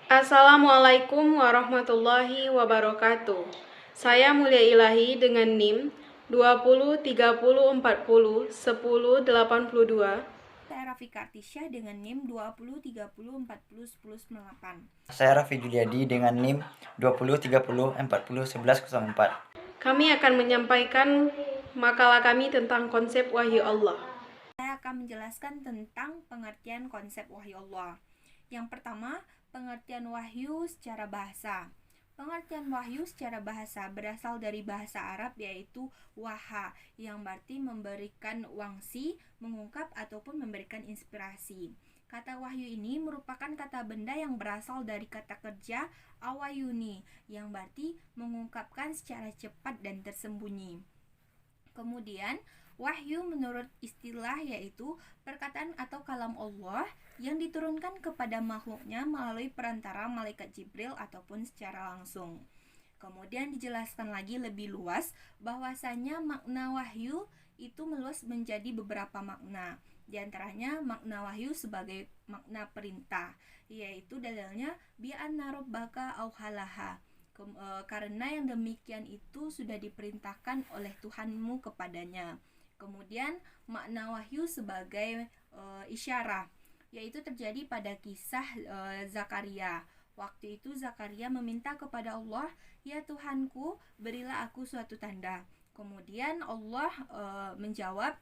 Assalamualaikum warahmatullahi wabarakatuh. Saya Mulia Ilahi dengan NIM 20 30 40 10 82. Saya Raffi Kartisya dengan NIM 20 30 40 10 98. Saya Raffi Juliadi dengan NIM 20 30 40 11 04. Kami akan menyampaikan makalah kami tentang konsep wahyu Allah. Saya akan menjelaskan tentang pengertian konsep wahyu Allah. Yang pertama, pengertian wahyu secara bahasa. Pengertian wahyu secara bahasa berasal dari bahasa Arab yaitu waha, yang berarti memberikan wangsi, mengungkap ataupun memberikan inspirasi. Kata wahyu ini merupakan kata benda yang berasal dari kata kerja awayuni, yang berarti mengungkapkan secara cepat dan tersembunyi. Kemudian, wahyu menurut istilah yaitu perkataan atau kalam Allah yang diturunkan kepada makhluknya melalui perantara malaikat Jibril ataupun secara langsung. Kemudian dijelaskan lagi lebih luas bahwasanya makna wahyu itu meluas menjadi beberapa makna. Di antaranya makna wahyu sebagai makna perintah, yaitu dalilnya bi'anna rabbaka auhalaha. Karena yang demikian itu sudah diperintahkan oleh Tuhanmu kepadanya. Kemudian makna wahyu sebagai isyarah, yaitu terjadi pada kisah Zakaria. Waktu itu Zakaria meminta kepada Allah, "Ya Tuhanku, berilah aku suatu tanda." Kemudian Allah menjawab,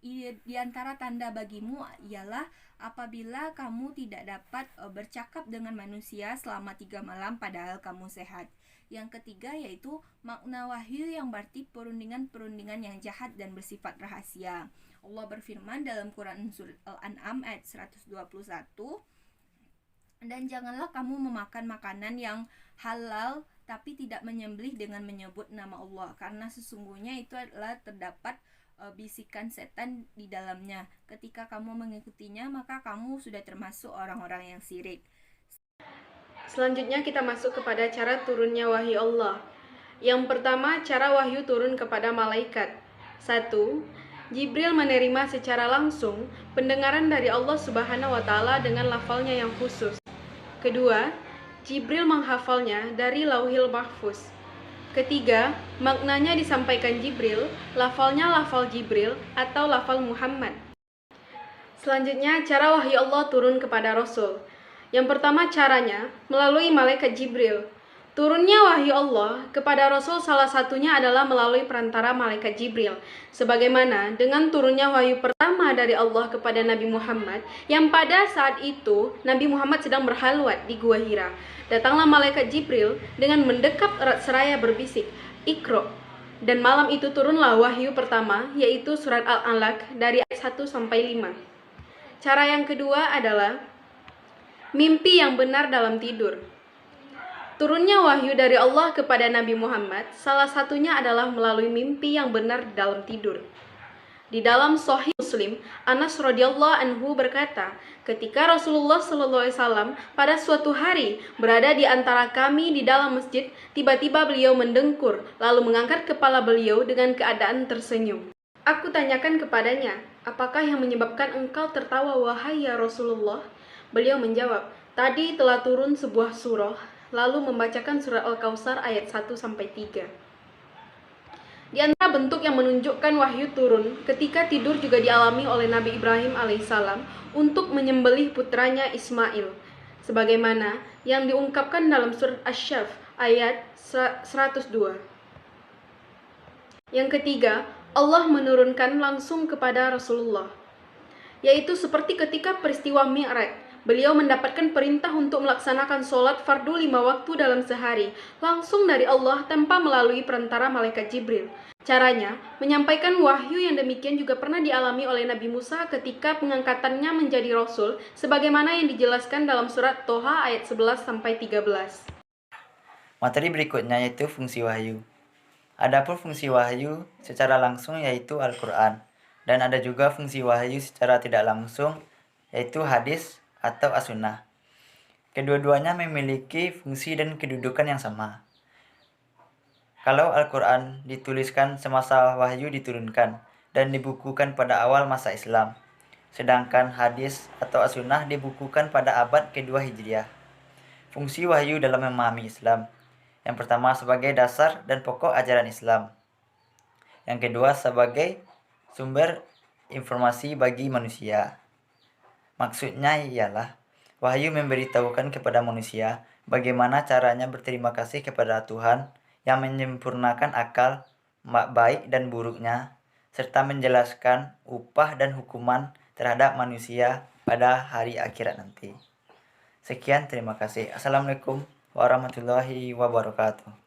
di antara tanda bagimu ialah apabila kamu tidak dapat bercakap dengan manusia selama 3 malam padahal kamu sehat. Yang ketiga yaitu makna wahyu yang berarti perundingan-perundingan yang jahat dan bersifat rahasia. Allah berfirman dalam Quran surat Al-An'am ayat 121, "Dan janganlah kamu memakan makanan yang halal tapi tidak menyembelih dengan menyebut nama Allah, karena sesungguhnya itu adalah terdapat bisikan setan di dalamnya. Ketika kamu mengikutinya, maka kamu sudah termasuk orang-orang yang syirik." Selanjutnya kita masuk kepada cara turunnya wahyu Allah. Yang pertama, cara wahyu turun kepada malaikat. 1. Jibril menerima secara langsung pendengaran dari Allah Subhanahu wa taala dengan lafalnya yang khusus. Kedua, Jibril menghafalnya dari Lauhil Mahfuz. Ketiga, maknanya disampaikan Jibril, lafalnya lafal Jibril atau lafal Muhammad. Selanjutnya, cara wahyu Allah turun kepada Rasul. Yang pertama caranya, melalui malaikat Jibril. Turunnya wahyu Allah kepada Rasul salah satunya adalah melalui perantara malaikat Jibril. Sebagaimana dengan turunnya wahyu pertama dari Allah kepada Nabi Muhammad, yang pada saat itu Nabi Muhammad sedang berhalwat di Gua Hira. Datanglah malaikat Jibril dengan mendekap erat seraya berbisik, "Iqra." Dan malam itu turunlah wahyu pertama, yaitu surat Al-Alaq dari ayat 1 sampai 5. Cara yang kedua adalah mimpi yang benar dalam tidur. Turunnya wahyu dari Allah kepada Nabi Muhammad salah satunya adalah melalui mimpi yang benar dalam tidur. Di dalam Sahih Muslim, Anas radhiyallahu anhu berkata, ketika Rasulullah SAW pada suatu hari berada di antara kami di dalam masjid, tiba-tiba beliau mendengkur, lalu mengangkat kepala beliau dengan keadaan tersenyum. Aku tanyakan kepadanya, "Apakah yang menyebabkan engkau tertawa wahai ya Rasulullah?" Beliau menjawab, "Tadi telah turun sebuah surah, lalu membacakan surat Al-Kautsar ayat 1 sampai 3. Di antara bentuk yang menunjukkan wahyu turun ketika tidur juga dialami oleh Nabi Ibrahim alaihissalam untuk menyembelih putranya Ismail, sebagaimana yang diungkapkan dalam surat Asy-Syaff ayat 102. Yang ketiga, Allah menurunkan langsung kepada Rasulullah, yaitu seperti ketika peristiwa Mi'raj. Beliau mendapatkan perintah untuk melaksanakan sholat fardu 5 waktu dalam sehari, langsung dari Allah tanpa melalui perantara malaikat Jibril. Caranya, menyampaikan wahyu yang demikian juga pernah dialami oleh Nabi Musa ketika pengangkatannya menjadi Rasul, sebagaimana yang dijelaskan dalam surat Toha ayat 11-13. Materi berikutnya yaitu fungsi wahyu. Adapun fungsi wahyu secara langsung yaitu Al-Quran, dan ada juga fungsi wahyu secara tidak langsung yaitu hadis atau as-sunnah. Kedua-duanya memiliki fungsi dan kedudukan yang sama. Kalau Al-Quran dituliskan semasa wahyu diturunkan dan dibukukan pada awal masa Islam, sedangkan hadis atau as-sunnah dibukukan pada abad kedua Hijriah. Fungsi wahyu dalam memahami Islam. Yang pertama sebagai dasar dan pokok ajaran Islam. Yang kedua sebagai sumber informasi bagi manusia. Maksudnya ialah wahyu memberitahukan kepada manusia bagaimana caranya berterima kasih kepada Tuhan yang menyempurnakan akal baik dan buruknya, serta menjelaskan upah dan hukuman terhadap manusia pada hari akhirat nanti. Sekian, terima kasih. Assalamualaikum warahmatullahi wabarakatuh.